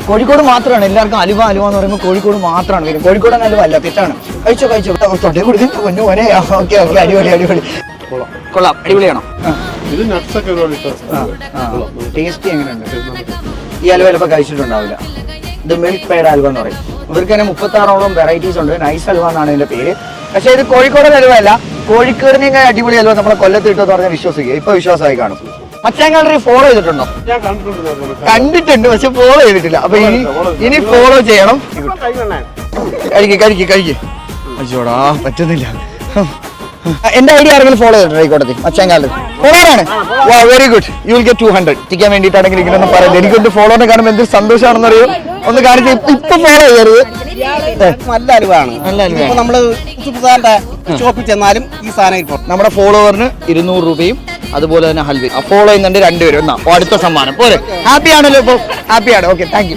കോഴിക്കോട് മാത്രമാണ് എല്ലാവർക്കും അലുവ എന്ന് പറയുമ്പോൾ കോഴിക്കോട് മാത്രമാണ് വരും. കോഴിക്കോട് അലുവ അല്ല, തെറ്റാണ്. കഴിച്ചോ തൊട്ടേ കൊടുക്കും പൊന്നു മോനെ. ഓക്കെ അടിപൊളി കൊള്ളാം. അടിപൊളിയാണോ? ടേസ്റ്റ് എങ്ങനെയുണ്ട്? ഈ അലുവ ചിലപ്പോൾ കഴിച്ചിട്ടുണ്ടാവില്ല. ഇത് മിൽക്ക് പേഡ് അലുവ എന്ന് പറയും. ഇവർക്ക് തന്നെ 36ഓളം വെറൈറ്റീസ് ഉണ്ട്. നൈസ് അലുവ എന്നാണ് ഇതിന്റെ പേര്. പക്ഷേ ഇത് കോഴിക്കോട് അലുവ അല്ല, കോഴിക്കോടിനേക്കാൾ അടിപൊളി അലുവ നമ്മളെ കൊല്ലത്ത് കിട്ടുമെന്ന് പറഞ്ഞാൽ വിശ്വസിക്കുക. ഇപ്പൊ വിശ്വാസമായി കാണും. മച്ചാങ്കാളി ഫോളോ ചെയ്തിട്ടുണ്ടോ? കണ്ടിട്ടുണ്ട്, പക്ഷെ ഫോളോ ചെയ്തിട്ടില്ല. അപ്പൊ ഇനി ഫോളോ ചെയ്യണം. കഴിക്ക്. അയ്യോടാ പറ്റുന്നില്ല. എന്റെ ഐഡിയ ആരെങ്കിലും ഫോളോ ചെയ്തിട്ടുണ്ടോ ഈ കൂട്ടത്തിൽ? മച്ചാങ്കാലത്ത് ഫോളോറാണ്. വാ, very good. You will get 200 എത്തിക്കാൻ വേണ്ടിയിട്ടാണെങ്കിൽ ഇങ്ങനെയൊന്നും പറയുന്നത്. എനിക്കൊന്ന് ഫോളോനെ കാണുമ്പോൾ എന്തൊരു സന്തോഷമാണെന്ന് അറിയോ? ഒന്ന് കാണിച്ച് ഇപ്പൊ ഫോളോ ചെയ്യരുത്. നല്ല അലുവാണ്. നമ്മള് ഷോപ്പിൽ ചെന്നാലും ഈ സാധനം നമ്മുടെ ഫോളോവറിന് 200 രൂപയും അതുപോലെ തന്നെ ഹൽവി ഫോളോ ചെയ്യുന്നുണ്ട് രണ്ടുപേരും. എന്നാ അടുത്ത സമ്മാനം പോലെ. ഹാപ്പി ആണല്ലോ? ഇപ്പൊ ഹാപ്പിയാണ്. Okay, thank you.